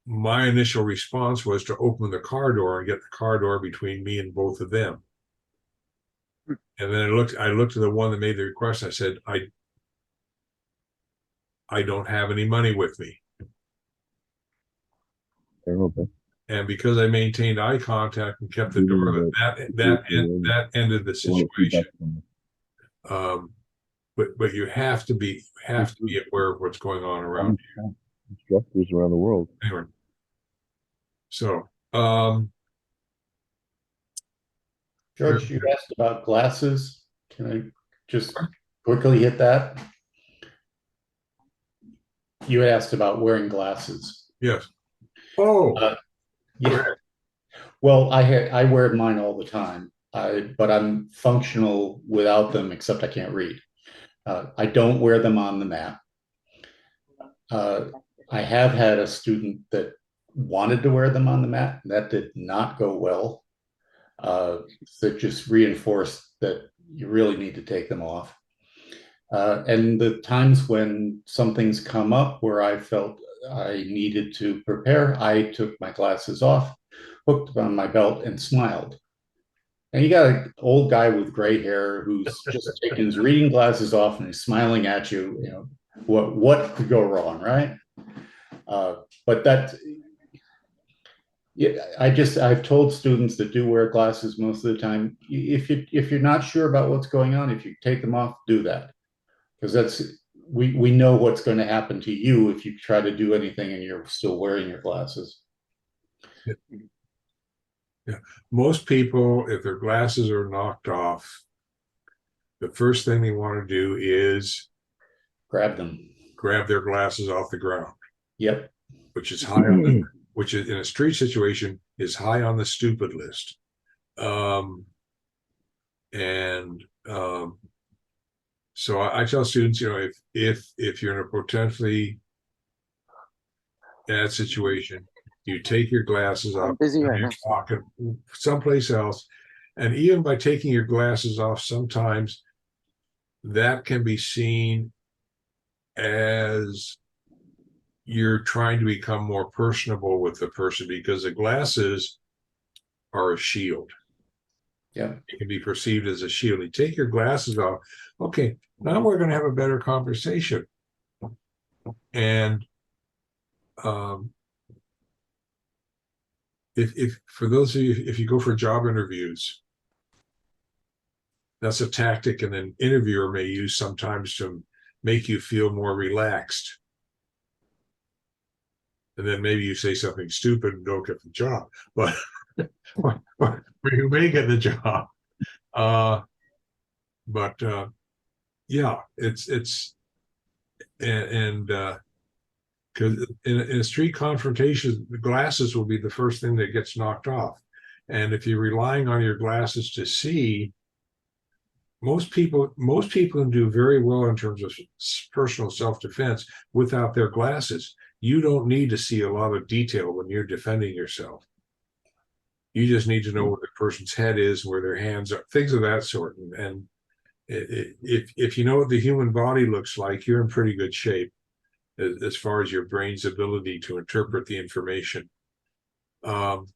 my initial response was to open the car door and get the car door between me and both of them. And then I looked at the one that made the request. I said, I don't have any money with me. And because I maintained eye contact and kept the door, that ended the situation. But you have to be aware of what's going on around you. Instructors around the world. Anyway, so George, you asked about glasses. Can I just quickly hit that? You asked about wearing glasses. yes. Oh, Yeah. Well, I wear mine all the time, but I'm functional without them, except I can't read. I don't wear them on the mat. I have had a student that wanted to wear them on the mat. That did not go well. That just reinforced that you really need to take them off. And the times when something's come up where I felt I needed to prepare, I took my glasses off, hooked them on my belt, and smiled. And you got an old guy with gray hair who's just taking his reading glasses off and he's smiling at you. You know, what could go wrong, right? But that, yeah, I've told students that do wear glasses most of the time, if you're not sure about what's going on, if you take them off, do that, because we know what's going to happen to you if you try to do anything and you're still wearing your glasses. Yeah. Most people, if their glasses are knocked off, the first thing they want to do is grab their glasses off the ground. Yep. Which is high on which is in a street situation is high on the stupid list. So I tell students, if you're in a potentially bad situation, you take your glasses off. I'm busy right you're now. talking someplace else, and even by taking your glasses off, sometimes that can be seen as you're trying to become more personable with the person, because the glasses are a shield. Yeah. It can be perceived as a shield. You take your glasses off. Okay, now we're going to have a better conversation. And if for those of you, if you go for job interviews, that's a tactic an interviewer may use sometimes to make you feel more relaxed. And then maybe you say something stupid and don't get the job, but or you may get the job. Yeah, it's because in a street confrontation, the glasses will be the first thing that gets knocked off. And if you're relying on your glasses to see, most people can do very well in terms of personal self-defense without their glasses. You don't need to see a lot of detail when you're defending yourself. You just need to know where the person's head is, where their hands are, things of that sort. And if you know what the human body looks like, you're in pretty good shape as far as your brain's ability to interpret the information. Okay,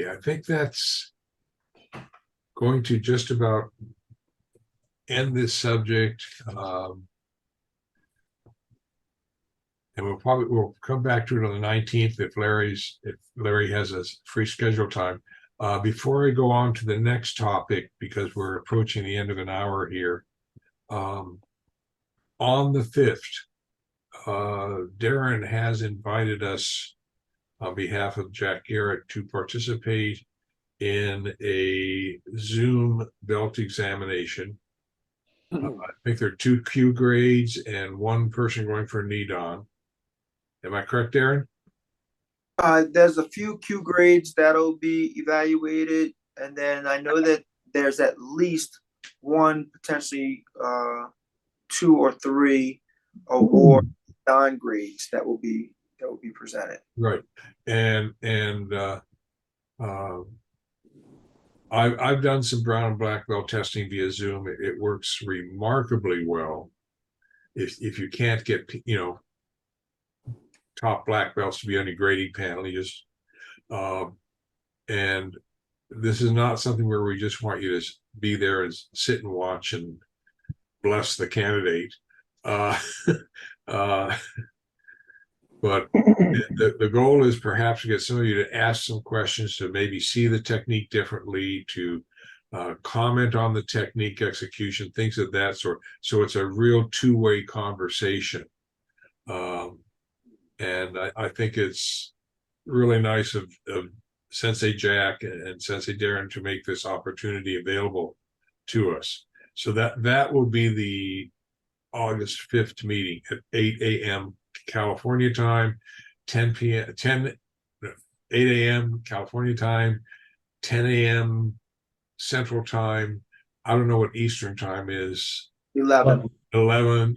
I think that's going to just about end this subject. And we'll come back to it on the 19th if Larry has a free schedule time. Before I go on to the next topic, because we're approaching the end of an hour here, on the 5th, Darren has invited us on behalf of Jack Garrett to participate in a Zoom belt examination. I think there are 2 Q grades and 1 person going for a knee don. Am I correct, Darren? There's a few Q grades that'll be evaluated, and then I know that there's at least 1, potentially 2 or 3 award don grades that will be presented. Right, and I've done some brown and black belt testing via Zoom. It works remarkably well. If you can't get top black belts to be on your grading panel, you just and this is not something where we just want you to be there and sit and watch and bless the candidate. But the goal is perhaps to get some of you to ask some questions, to maybe see the technique differently, to comment on the technique execution, things of that sort. So it's a real two-way conversation. And I think it's really nice of Sensei Jack and Sensei Darren to make this opportunity available to us. So that will be the August 5th meeting at 8 a.m. California time, 8 a.m. California time, 10 a.m. Central time. I don't know what Eastern time is. 11. 11,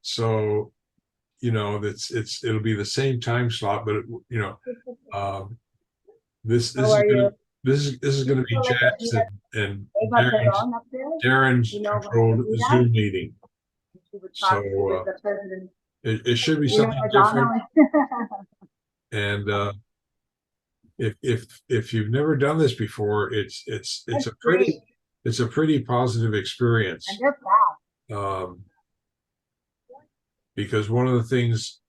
so it'll be the same time slot, but this is going to be Jack's and Darren's controlled Zoom meeting. So it should be something different. And if you've never done this before, it's a pretty positive experience. Because one of the things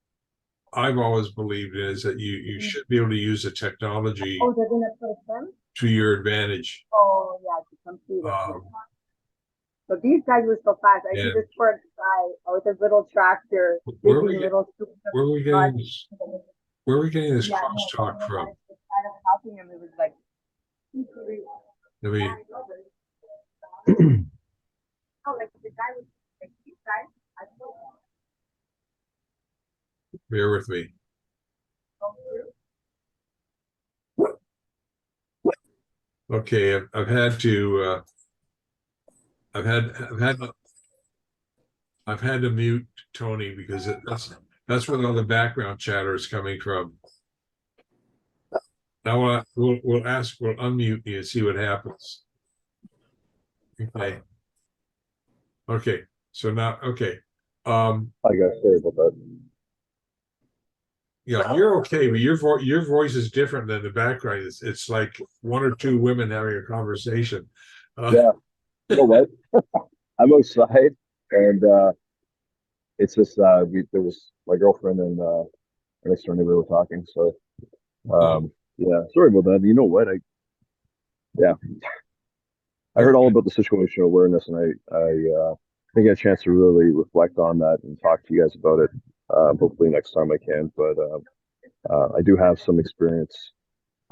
I've always believed in is that you should be able to use the technology to your advantage. Oh yeah, to compete. So these guys were so fast. I see this first guy with his little tractor. Where are we getting this crosstalk from? Helping him, it was like. Let me. Oh, like the guy was like these guys. Bear with me. Okay, I've had to mute Tony because that's where all the background chatter is coming from. Now we'll unmute you and see what happens. Okay. So now, okay. I got sorry about that. Yeah, you're okay, but your voice is different than the background. It's like 1 or 2 women having a conversation. Yeah. You know what? I'm outside, and it's just there was my girlfriend and our next door neighbor were talking. So yeah, sorry about that. You know what? I heard all about the situational awareness, and I think I had a chance to really reflect on that and talk to you guys about it. Hopefully next time I can. But I do have some experience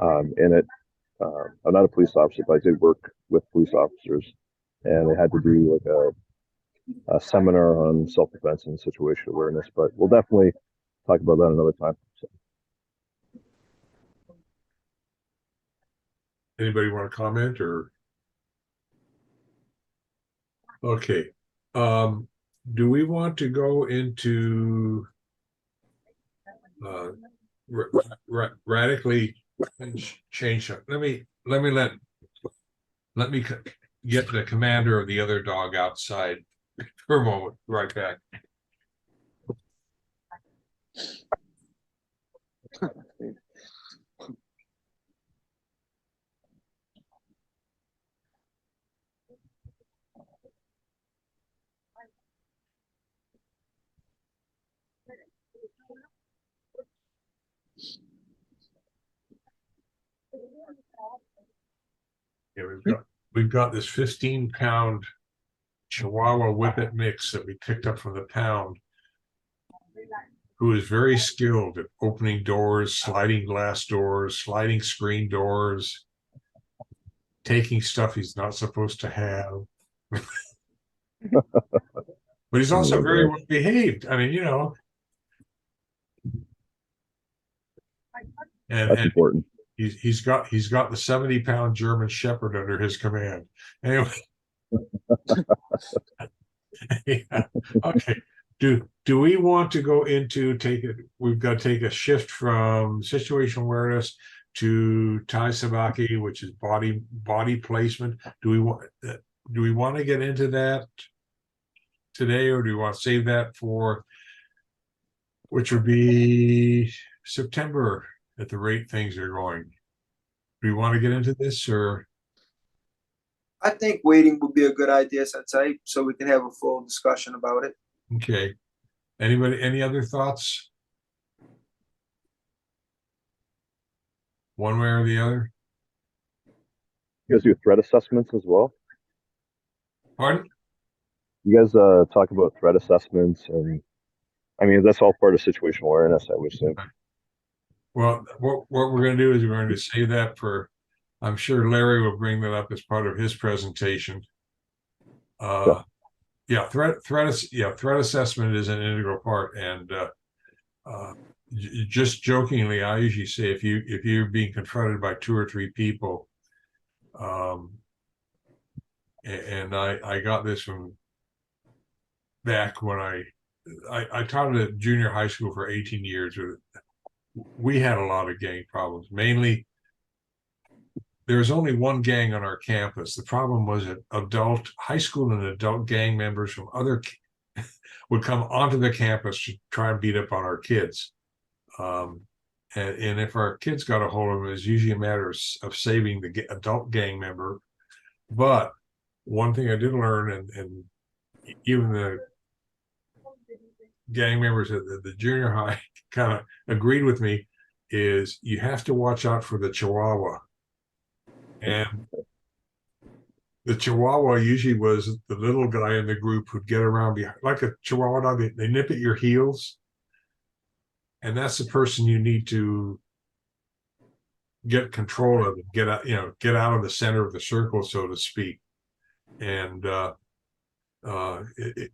in it. I'm not a police officer, but I did work with police officers, and they had to do like a seminar on self-defense and situational awareness. But we'll definitely talk about that another time. So. Anybody want to comment or? Okay. Do we want to go into radically change? Let me get the commander of the other dog outside for a moment. Right back. Yeah, we've got this 15-pound Chihuahua Whippet mix that we picked up from the pound, who is very skilled at opening doors, sliding glass doors, sliding screen doors, taking stuff he's not supposed to have. But he's also very well behaved. I mean, That's important. He's got the 70-pound German Shepherd under his command. Anyway. Yeah. Okay. Do we want to go into we've got to take a shift from situational awareness to Tai Sabaki, which is body placement. Do we want to get into that today, or do we want to save that for, which would be September at the rate things are going? Do we want to get into this, or? I think waiting would be a good idea, Sensei, so we can have a full discussion about it. Okay. Anybody, any other thoughts? One way or the other? You guys do threat assessments as well? Pardon? You guys talk about threat assessments, and I mean that's all part of situational awareness, I would say. Well, what we're going to do is we're going to save that for, I'm sure Larry will bring that up as part of his presentation. Yeah, threat assessment is an integral part, and just jokingly, I usually say if you're being confronted by 2 or 3 people, and I got this from back when I taught at junior high school for 18 years. We had a lot of gang problems. Mainly, there was only one gang on our campus. The problem was that high school and adult gang members from other would come onto the campus to try and beat up on our kids. And if our kids got a hold of them, it was usually a matter of saving the adult gang member. But one thing I did learn, and even the gang members at the junior high kind of agreed with me, is you have to watch out for the Chihuahua. And the Chihuahua usually was the little guy in the group who'd get around behind, like a Chihuahua dog. They nip at your heels, and that's the person you need to get control of, and get out of the center of the circle, so to speak. And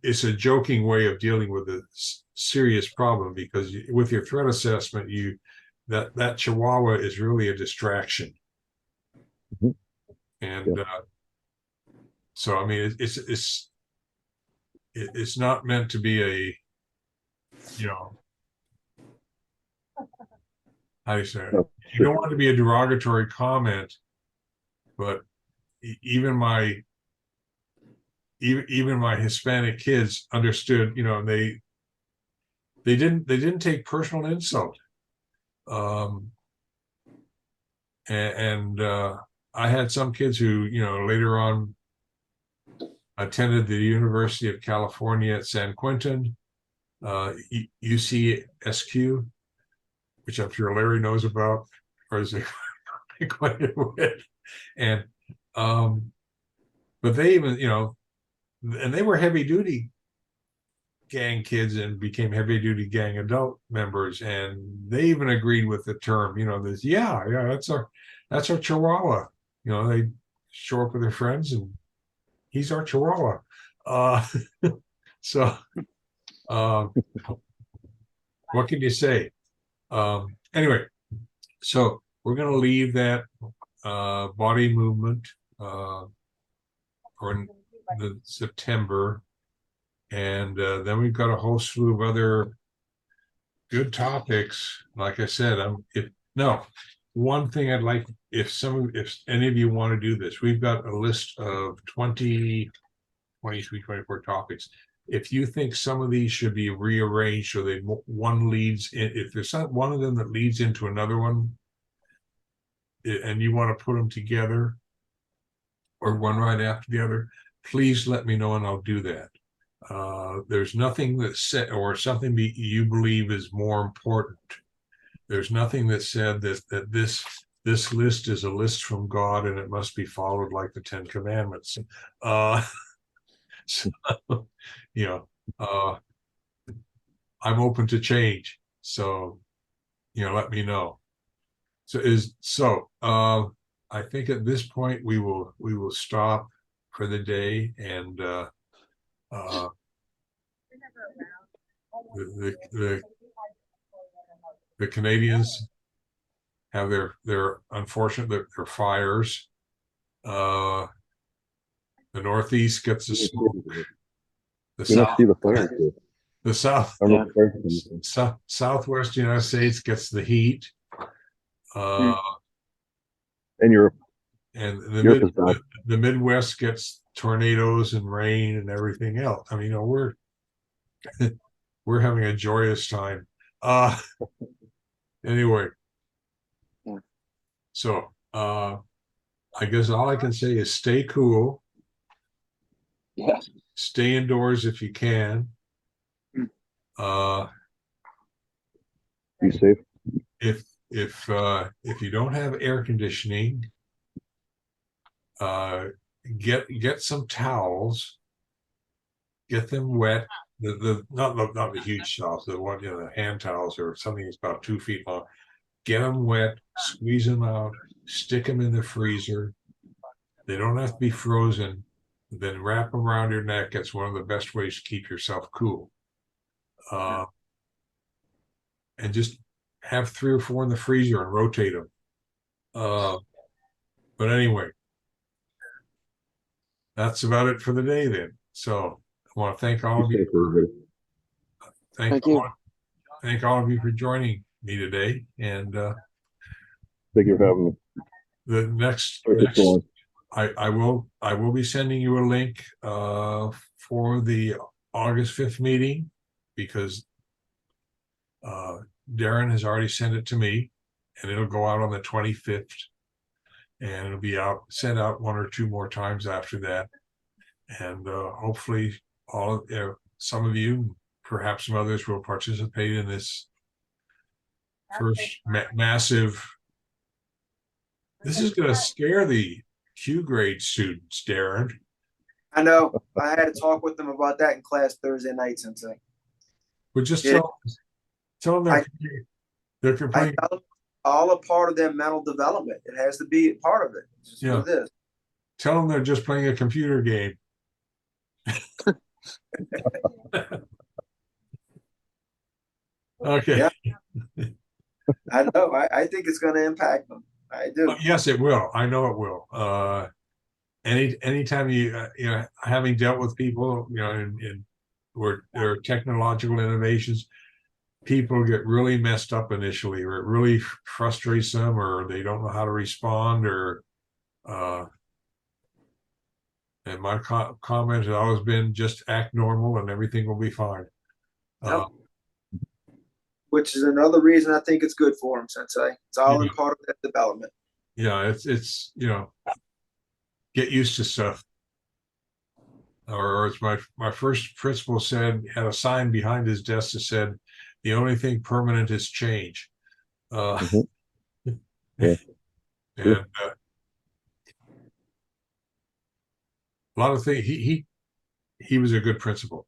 it's a joking way of dealing with a serious problem, because with your threat assessment, that Chihuahua is really a distraction. Mm-hmm. And so I mean it's not meant to be a, how do you say it? No, You don't want it to be a derogatory comment, but even my Hispanic kids understood, they didn't take personal insult. And I had some kids who, later on attended the University of California at San Quentin, UCSQ, which I'm sure Larry knows about, or is acquainted with. And but they even, and they were heavy duty gang kids and became heavy duty gang adult members, and they even agreed with the term, this, that's our Chihuahua. They show up with their friends and he's our Chihuahua. So what can you say? Anyway, so we're going to leave that body movement for the September, and then we've got a whole slew of other good topics. Like I said, one thing I'd like, if any of you want to do this, we've got a list of 20, 23, 24 topics. If you think some of these should be rearranged so that one leads in, if there's not one of them that leads into another one, and you want to put them together or one right after the other, please let me know and I'll do that. There's nothing that said, or something you believe is more important. There's nothing that said that this list is a list from God and it must be followed like the 10 Commandments. So, I'm open to change. So, let me know. I think at this point we will stop for the day, and the Canadians have their unfortunate their fires. The Northeast gets the smoke. The South, see the fire too. the South, I don't know if the fire- Southwest United States gets the heat. And Europe. And Europe is bad. the Midwest gets tornadoes and rain and everything else. I mean, we're having a joyous time. Anyway, Yeah. so I guess all I can say is stay cool. Yeah. Stay indoors if you can. Be safe. If you don't have air conditioning, get some towels, get them wet. Not the huge towels, the one, the hand towels or something that's about 2 feet long. Get them wet, squeeze them out, stick them in the freezer. They don't have to be frozen. Then wrap them around your neck. It's one of the best ways to keep yourself cool. And just have 3 or 4 in the freezer and rotate them. But anyway, that's about it for the day then. So I want to thank all of Be safe, everybody. you. Thank you. Thank all of you for joining me today. And Thank you for having me. the next Sorry for so long. I will be sending you a link for the August 5th meeting, because Darren has already sent it to me, and it'll go out on the 25th, and it'll be sent out 1 or 2 more times after that. And hopefully some of you, perhaps some others, will participate in this first massive. This is going to scare the Q grade students, Darren. I know. I had to talk with them about that in class Thursday night, Sensei. But just Yeah. tell them they're complaining. All a part of their mental development. It has to be a part of it. It's just what it is. Tell them they're just playing a computer game. Okay. Yeah. I know. I think it's going to impact them. I do. Yes, it will. I know it will. Anytime having dealt with people, where there are technological innovations, people get really messed up initially, or it really frustrates them, or they don't know how to respond, or and my comment has always been just act normal and everything will be fine. Yep. Which is another reason I think it's good for them, Sensei. It's all in part of that development. Yeah, it's get used to stuff. or as my first principal said, had a sign behind his desk that said, "The only thing permanent is change." Mhm. Yeah. And a lot of things. He was a good principal.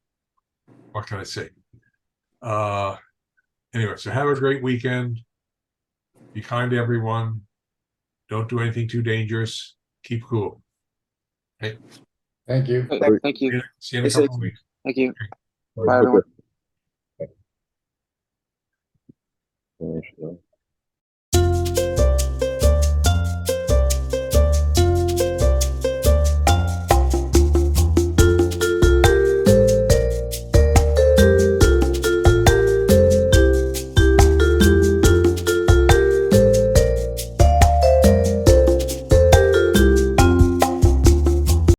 What can I say? Anyway, so have a great weekend. Be kind to everyone. Don't do anything too dangerous. Keep cool. Hey, Thank you. Great. Great. Thank you. see you in a Stay safe. couple of weeks. Thank you. All Bye, right, everyone. take care.